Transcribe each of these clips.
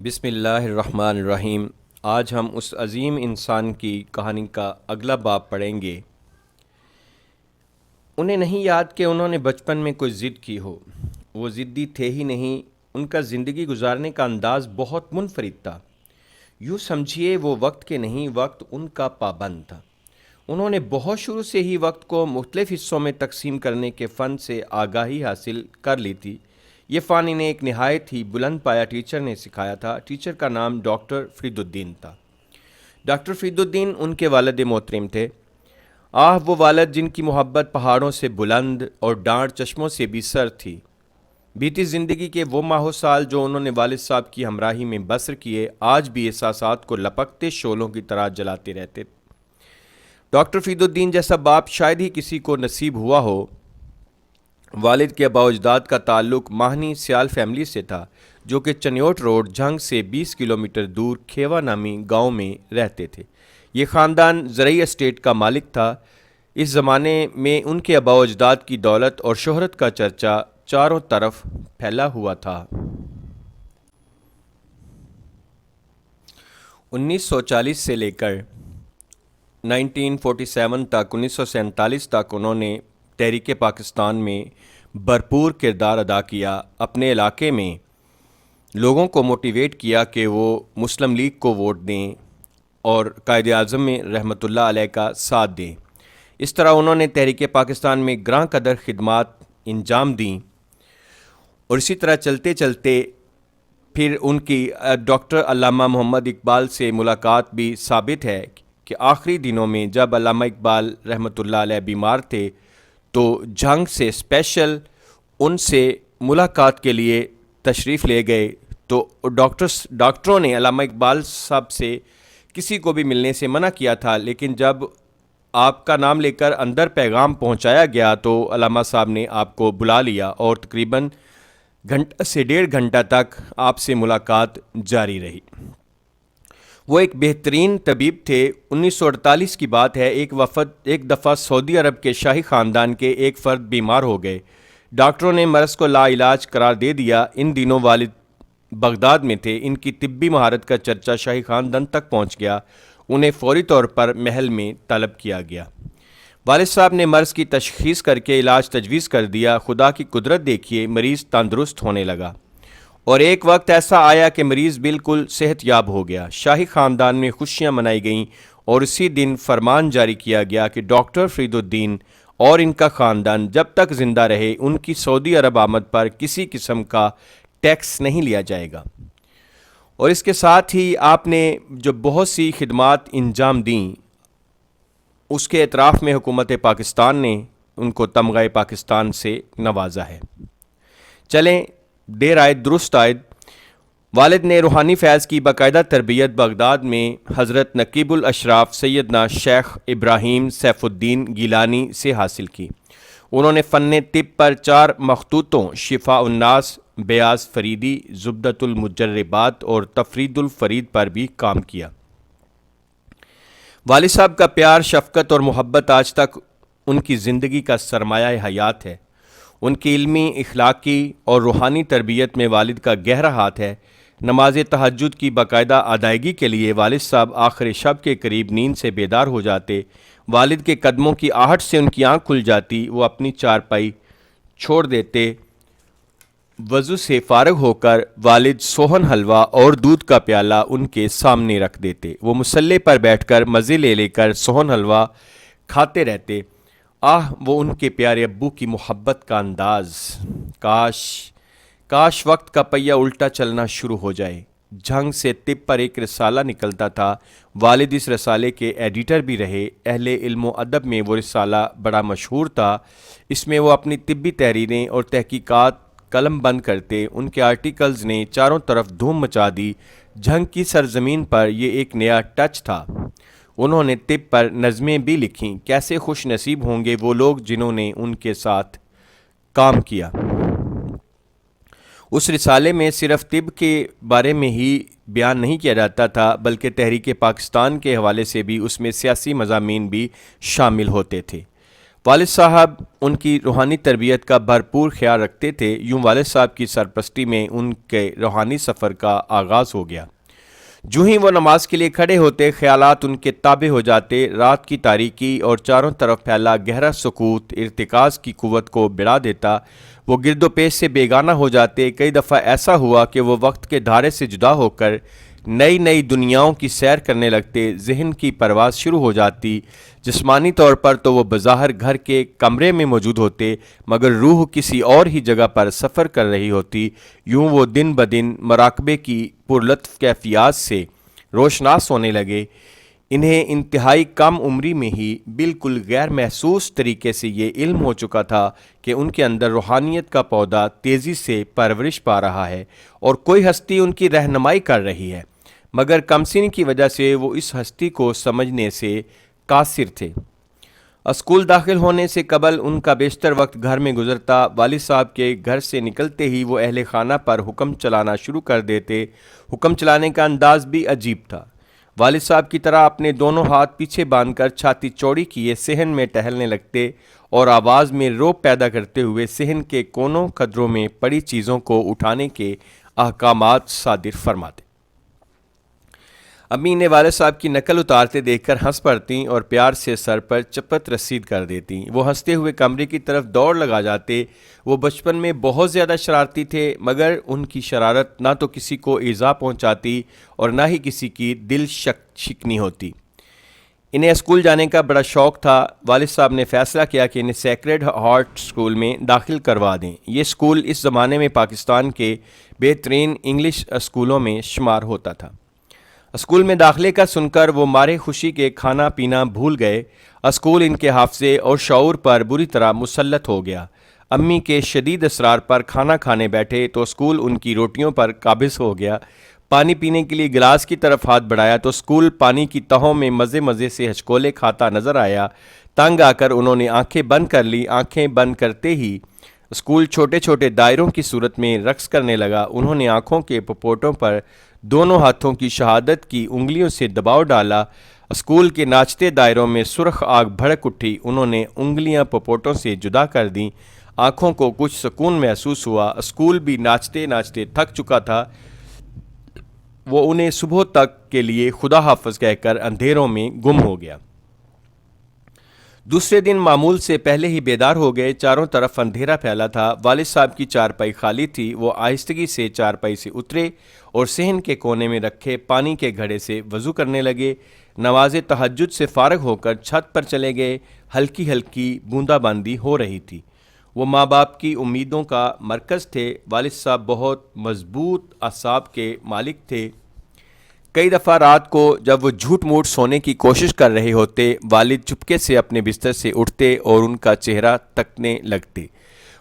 بسم اللہ الرحمن الرحیم۔ آج ہم اس عظیم انسان کی کہانی کا اگلا باب پڑھیں گے۔ انہیں نہیں یاد کہ انہوں نے بچپن میں کوئی ضد کی ہو۔ وہ ضدی تھے ہی نہیں، ان کا زندگی گزارنے کا انداز بہت منفرد تھا۔ یوں سمجھیے وہ وقت کے نہیں، وقت ان کا پابند تھا۔ انہوں نے بہت شروع سے ہی وقت کو مختلف حصوں میں تقسیم کرنے کے فن سے آگاہی حاصل کر لی تھی۔ یہ فن انہیں ایک نہایت ہی بلند پایا ٹیچر نے سکھایا تھا۔ ٹیچر کا نام ڈاکٹر فرید الدین تھا۔ ڈاکٹر فرید الدین ان کے والد محترم تھے۔ وہ والد جن کی محبت پہاڑوں سے بلند اور ڈانٹ چشموں سے بھی سر تھی۔ بیتی زندگی کے وہ ماہ و سال جو انہوں نے والد صاحب کی ہمراہی میں بسر کیے، آج بھی احساسات کو لپکتے شعلوں کی طرح جلاتے رہتے۔ ڈاکٹر فرید الدین جیسا باپ شاید ہی کسی کو نصیب ہوا ہو۔ والد کے آباء و اجداد کا تعلق ماہنی سیال فیملی سے تھا، جو کہ چنیوٹ روڈ جھنگ سے 20 کلومیٹر دور کھیوا نامی گاؤں میں رہتے تھے۔ یہ خاندان زرعی اسٹیٹ کا مالک تھا۔ اس زمانے میں ان کے آباء و اجداد کی دولت اور شہرت کا چرچا چاروں طرف پھیلا ہوا تھا۔ 1940 سے لے کر 1947 تک 1947 تک انہوں نے تحریک پاکستان میں بھرپور کردار ادا کیا۔ اپنے علاقے میں لوگوں کو موٹیویٹ کیا کہ وہ مسلم لیگ کو ووٹ دیں اور قائد اعظم میں رحمۃ اللہ علیہ کا ساتھ دیں۔ اس طرح انہوں نے تحریک پاکستان میں گراں قدر خدمات انجام دیں، اور اسی طرح چلتے چلتے پھر ان کی ڈاکٹر علامہ محمد اقبال سے ملاقات بھی ثابت ہے کہ آخری دنوں میں جب علامہ اقبال رحمۃ اللہ علیہ بیمار تھے تو جھنگ سے اسپیشل ان سے ملاقات کے لیے تشریف لے گئے، تو ڈاکٹروں نے علامہ اقبال صاحب سے کسی کو بھی ملنے سے منع کیا تھا، لیکن جب آپ کا نام لے کر اندر پیغام پہنچایا گیا تو علامہ صاحب نے آپ کو بلا لیا اور تقریباً گھنٹہ سے 1.5 گھنٹہ تک آپ سے ملاقات جاری رہی۔ وہ ایک بہترین طبیب تھے۔ 1948 کی بات ہے، ایک دفعہ سعودی عرب کے شاہی خاندان کے ایک فرد بیمار ہو گئے۔ ڈاکٹروں نے مرض کو لا علاج قرار دے دیا۔ ان دنوں والد بغداد میں تھے۔ ان کی طبی مہارت کا چرچا شاہی خاندان تک پہنچ گیا۔ انہیں فوری طور پر محل میں طلب کیا گیا۔ والد صاحب نے مرض کی تشخیص کر کے علاج تجویز کر دیا۔ خدا کی قدرت دیکھیے، مریض تندرست ہونے لگا، اور ایک وقت ایسا آیا کہ مریض بالکل صحت یاب ہو گیا۔ شاہی خاندان میں خوشیاں منائی گئیں، اور اسی دن فرمان جاری کیا گیا کہ ڈاکٹر فرید الدین اور ان کا خاندان جب تک زندہ رہے ان کی سعودی عرب آمد پر کسی قسم کا ٹیکس نہیں لیا جائے گا۔ اور اس کے ساتھ ہی آپ نے جو بہت سی خدمات انجام دیں، اس کے اعتراف میں حکومت پاکستان نے ان کو تمغہ پاکستان سے نوازا ہے۔ چلیں، دیر آئے درست آئے۔ والد نے روحانی فیض کی باقاعدہ تربیت بغداد میں حضرت نقیب الاشراف سیدنا شیخ ابراہیم سیف الدین گیلانی سے حاصل کی۔ انہوں نے فن طب پر 4 مخطوطوں شفاء الناس، بیاض فریدی، زبدۃ المجربات اور تفرید الفرید پر بھی کام کیا۔ والد صاحب کا پیار، شفقت اور محبت آج تک ان کی زندگی کا سرمایہ حیات ہے۔ ان کی علمی، اخلاقی اور روحانی تربیت میں والد کا گہرا ہاتھ ہے۔ نماز تہجد کی باقاعدہ ادائیگی کے لیے والد صاحب آخر شب کے قریب نیند سے بیدار ہو جاتے۔ والد کے قدموں کی آہٹ سے ان کی آنکھ کھل جاتی۔ وہ اپنی چارپائی چھوڑ دیتے، وضو سے فارغ ہو کر والد سوہن حلوہ اور دودھ کا پیالہ ان کے سامنے رکھ دیتے۔ وہ مصلی پر بیٹھ کر مزے لے کر سوہن حلوہ کھاتے رہتے۔ وہ ان کے پیارے ابو کی محبت کا انداز! کاش وقت کا پہیہ الٹا چلنا شروع ہو جائے۔ جھنگ سے طب پر ایک رسالہ نکلتا تھا۔ والد اس رسالے کے ایڈیٹر بھی رہے۔ اہل علم و ادب میں وہ رسالہ بڑا مشہور تھا۔ اس میں وہ اپنی طبی تحریریں اور تحقیقات قلم بند کرتے۔ ان کے آرٹیکلز نے چاروں طرف دھوم مچا دی۔ جھنگ کی سرزمین پر یہ ایک نیا ٹچ تھا۔ انہوں نے طب پر نظمیں بھی لکھیں۔ کیسے خوش نصیب ہوں گے وہ لوگ جنہوں نے ان کے ساتھ کام کیا۔ اس رسالے میں صرف طب کے بارے میں ہی بیان نہیں کیا جاتا تھا، بلکہ تحریک پاکستان کے حوالے سے بھی اس میں سیاسی مضامین بھی شامل ہوتے تھے۔ والد صاحب ان کی روحانی تربیت کا بھرپور خیال رکھتے تھے۔ یوں والد صاحب کی سرپرستی میں ان کے روحانی سفر کا آغاز ہو گیا۔ جو ہی وہ نماز کے لیے کھڑے ہوتے، خیالات ان کے تابع ہو جاتے۔ رات کی تاریکی اور چاروں طرف پھیلا گہرا سکوت ارتکاز کی قوت کو بڑھا دیتا۔ وہ گرد و پیش سے بیگانہ ہو جاتے۔ کئی دفعہ ایسا ہوا کہ وہ وقت کے دھارے سے جدا ہو کر نئی نئی دنیاؤں کی سیر کرنے لگتے۔ ذہن کی پرواز شروع ہو جاتی۔ جسمانی طور پر تو وہ بظاہر گھر کے کمرے میں موجود ہوتے، مگر روح کسی اور ہی جگہ پر سفر کر رہی ہوتی۔ یوں وہ دن بدن مراقبے کی پرلطف کیفیات سے روشناس ہونے لگے۔ انہیں انتہائی کم عمری میں ہی بالکل غیر محسوس طریقے سے یہ علم ہو چکا تھا کہ ان کے اندر روحانیت کا پودا تیزی سے پرورش پا رہا ہے اور کوئی ہستی ان کی رہنمائی کر رہی ہے، مگر کمسنی کی وجہ سے وہ اس ہستی کو سمجھنے سے قاصر تھے۔ اسکول داخل ہونے سے قبل ان کا بیشتر وقت گھر میں گزرتا۔ والد صاحب کے گھر سے نکلتے ہی وہ اہل خانہ پر حکم چلانا شروع کر دیتے۔ حکم چلانے کا انداز بھی عجیب تھا۔ والد صاحب کی طرح اپنے دونوں ہاتھ پیچھے باندھ کر چھاتی چوڑی کیے صحن میں ٹہلنے لگتے اور آواز میں روب پیدا کرتے ہوئے صحن کے کونوں قدروں میں پڑی چیزوں کو اٹھانے کے احکامات صادر فرماتے۔ امی نے والد صاحب کی نقل اتارتے دیکھ کر ہنس پڑتیں اور پیار سے سر پر چپت رسید کر دیتیں۔ وہ ہنستے ہوئے کمرے کی طرف دوڑ لگا جاتے۔ وہ بچپن میں بہت زیادہ شرارتی تھے، مگر ان کی شرارت نہ تو کسی کو ایذا پہنچاتی اور نہ ہی کسی کی دل شکنی ہوتی۔ انہیں اسکول جانے کا بڑا شوق تھا۔ والد صاحب نے فیصلہ کیا کہ انہیں سیکرڈ ہارٹ اسکول میں داخل کروا دیں۔ یہ اسکول اس زمانے میں پاکستان کے بہترین انگلش اسکولوں میں شمار ہوتا تھا۔ اسکول میں داخلے کا سن کر وہ مارے خوشی کے کھانا پینا بھول گئے۔ اسکول ان کے حافظے اور شعور پر بری طرح مسلط ہو گیا۔ امی کے شدید اصرار پر کھانا کھانے بیٹھے تو اسکول ان کی روٹیوں پر قابض ہو گیا۔ پانی پینے کے لیے گلاس کی طرف ہاتھ بڑھایا تو اسکول پانی کی تہوں میں مزے مزے سے ہچکولے کھاتا نظر آیا۔ تنگ آ کر انہوں نے آنکھیں بند کر لی۔ آنکھیں بند کرتے ہی اسکول چھوٹے چھوٹے دائروں کی صورت میں رقص کرنے لگا۔ انہوں نے آنکھوں کے پپوٹوں پر دونوں ہاتھوں کی شہادت کی انگلیوں سے دباؤ ڈالا۔ اسکول کے ناچتے دائروں میں سرخ آگ بھڑک اٹھی۔ انہوں نے انگلیاں پپوٹوں سے جدا کر دیں۔ آنکھوں کو کچھ سکون محسوس ہوا۔ اسکول بھی ناچتے ناچتے تھک چکا تھا۔ وہ انہیں صبح تک کے لیے خدا حافظ کہہ کر اندھیروں میں گم ہو گیا۔ دوسرے دن معمول سے پہلے ہی بیدار ہو گئے۔ چاروں طرف اندھیرا پھیلا تھا۔ والد صاحب کی چارپائی خالی تھی۔ وہ آہستگی سے چارپائی سے اترے اور صحن کے کونے میں رکھے پانی کے گھڑے سے وضو کرنے لگے۔ نماز تہجد سے فارغ ہو کر چھت پر چلے گئے۔ ہلکی ہلکی بوندا باندی ہو رہی تھی۔ وہ ماں باپ کی امیدوں کا مرکز تھے۔ والد صاحب بہت مضبوط اعصاب کے مالک تھے۔ کئی دفعہ رات کو جب وہ جھوٹ موٹ سونے کی کوشش کر رہے ہوتے، والد چپکے سے اپنے بستر سے اٹھتے اور ان کا چہرہ تکنے لگتے۔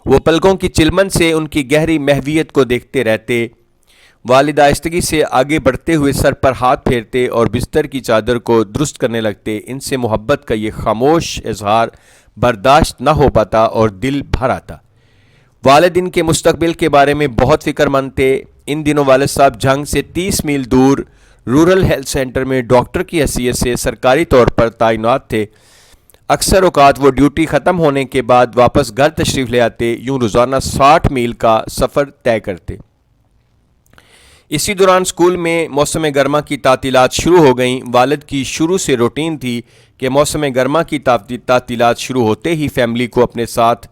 وہ پلکوں کی چلمن سے ان کی گہری محویت کو دیکھتے رہتے۔ والد آہستگی سے آگے بڑھتے ہوئے سر پر ہاتھ پھیرتے اور بستر کی چادر کو درست کرنے لگتے۔ ان سے محبت کا یہ خاموش اظہار برداشت نہ ہو پاتا اور دل بھر آتا۔ والد ان کے مستقبل کے بارے میں بہت فکر مند تھے۔ ان دنوں والد صاحب جھنگ سے 30 میل دور رورل ہیلتھ سینٹر میں ڈاکٹر کی حیثیت سے سرکاری طور پر تعینات تھے۔ اکثر اوقات وہ ڈیوٹی ختم ہونے کے بعد واپس گھر تشریف لے آتے۔ یوں روزانہ 60 میل کا سفر طے کرتے۔ اسی دوران اسکول میں موسم گرما کی تعطیلات شروع ہو گئیں۔ والد کی شروع سے روٹین تھی کہ موسم گرما کی تعطیلات شروع ہوتے ہی فیملی کو اپنے ساتھ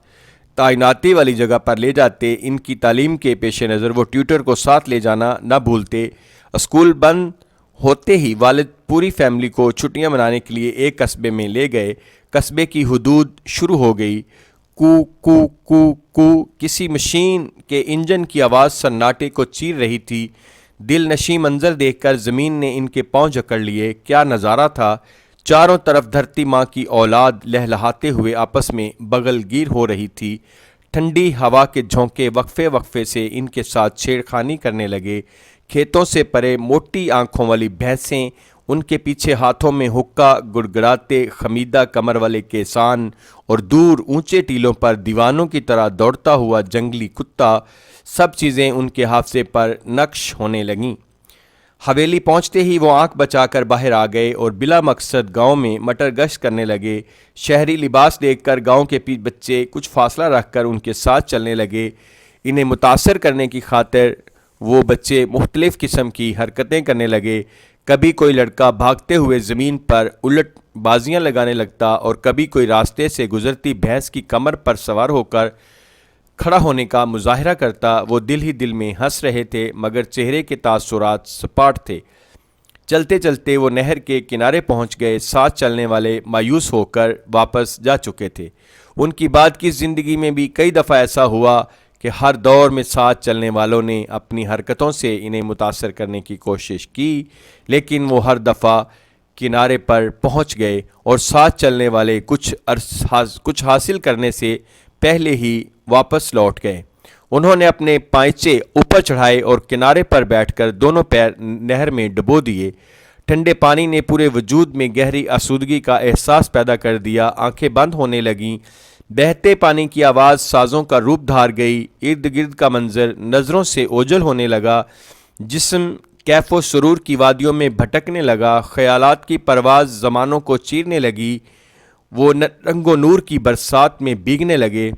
تعیناتی والی جگہ پر لے جاتے۔ ان کی تعلیم کے پیش نظر وہ ٹیوٹر کو ساتھ لے جانا نہ بھولتے۔ اسکول بند ہوتے ہی والد پوری فیملی کو چھٹیاں منانے کے لیے ایک قصبے میں لے گئے۔ قصبے کی حدود شروع ہو گئی۔ کو کو کو کو کسی مشین کے انجن کی آواز سناٹے کو چیر رہی تھی۔ دل نشیں منظر دیکھ کر زمین نے ان کے پاؤں جکڑ لیے۔ کیا نظارہ تھا! چاروں طرف دھرتی ماں کی اولاد لہلہاتے ہوئے آپس میں بغل گیر ہو رہی تھی۔ ٹھنڈی ہوا کے جھونکے وقفے وقفے سے ان کے ساتھ چھیڑ خانی کرنے لگے۔ کھیتوں سے پرے موٹی آنکھوں والی بھینسیں، ان کے پیچھے ہاتھوں میں حقہ گڑگڑاتے خمیدہ کمر والے کیسان اور دور اونچے ٹیلوں پر دیوانوں کی طرح دوڑتا ہوا جنگلی کتا، سب چیزیں ان کے حافظے پر نقش ہونے لگیں۔ حویلی پہنچتے ہی وہ آنکھ بچا کر باہر آ گئے اور بلا مقصد گاؤں میں مٹر گشت کرنے لگے۔ شہری لباس دیکھ کر گاؤں کے بچے کچھ فاصلہ رکھ کر ان کے ساتھ چلنے لگے۔ انہیں متاثر کرنے کی خاطر وہ بچے مختلف قسم کی حرکتیں کرنے لگے۔ کبھی کوئی لڑکا بھاگتے ہوئے زمین پر الٹ بازیاں لگانے لگتا اور کبھی کوئی راستے سے گزرتی بھینس کی کمر پر سوار ہو کر کھڑا ہونے کا مظاہرہ کرتا۔ وہ دل ہی دل میں ہنس رہے تھے مگر چہرے کے تاثرات سپاٹ تھے۔ چلتے چلتے وہ نہر کے کنارے پہنچ گئے۔ ساتھ چلنے والے مایوس ہو کر واپس جا چکے تھے۔ ان کی بعد کی زندگی میں بھی کئی دفعہ ایسا ہوا کہ ہر دور میں ساتھ چلنے والوں نے اپنی حرکتوں سے انہیں متاثر کرنے کی کوشش کی، لیکن وہ ہر دفعہ کنارے پر پہنچ گئے اور ساتھ چلنے والے کچھ حاصل کرنے سے پہلے ہی واپس لوٹ گئے۔ انہوں نے اپنے پائچے اوپر چڑھائے اور کنارے پر بیٹھ کر دونوں پیر نہر میں ڈبو دیے۔ ٹھنڈے پانی نے پورے وجود میں گہری آسودگی کا احساس پیدا کر دیا۔ آنکھیں بند ہونے لگیں۔ بہتے پانی کی آواز سازوں کا روپ دھار گئی۔ ارد گرد کا منظر نظروں سے اوجھل ہونے لگا۔ جسم کیف و سرور کی وادیوں میں بھٹکنے لگا۔ خیالات کی پرواز زمانوں کو چیرنے لگی۔ وہ رنگ و نور کی برسات میں بھیگنے لگے۔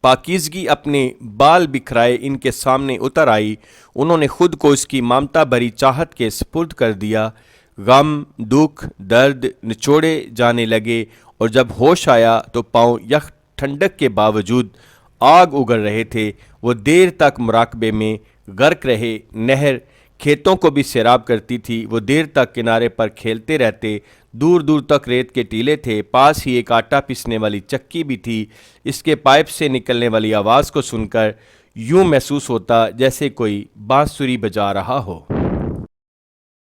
پاکیزگی اپنے بال بکھرائے ان کے سامنے اتر آئی۔ انہوں نے خود کو اس کی ممتا بھری چاہت کے سپرد کر دیا۔ غم، دکھ، درد نچوڑے جانے لگے اور جب ہوش آیا تو پاؤں یخ ٹھنڈک کے باوجود آگ اگل رہے تھے۔ وہ دیر تک مراقبے میں غرق رہے۔ نہر کھیتوں کو بھی سیراب کرتی تھی۔ وہ دیر تک کنارے پر کھیلتے رہتے۔ دور دور تک ریت کے ٹیلے تھے۔ پاس ہی ایک آٹا پیسنے والی چکی بھی تھی۔ اس کے پائپ سے نکلنے والی آواز کو سن کر یوں محسوس ہوتا جیسے کوئی بانسری بجا رہا ہو۔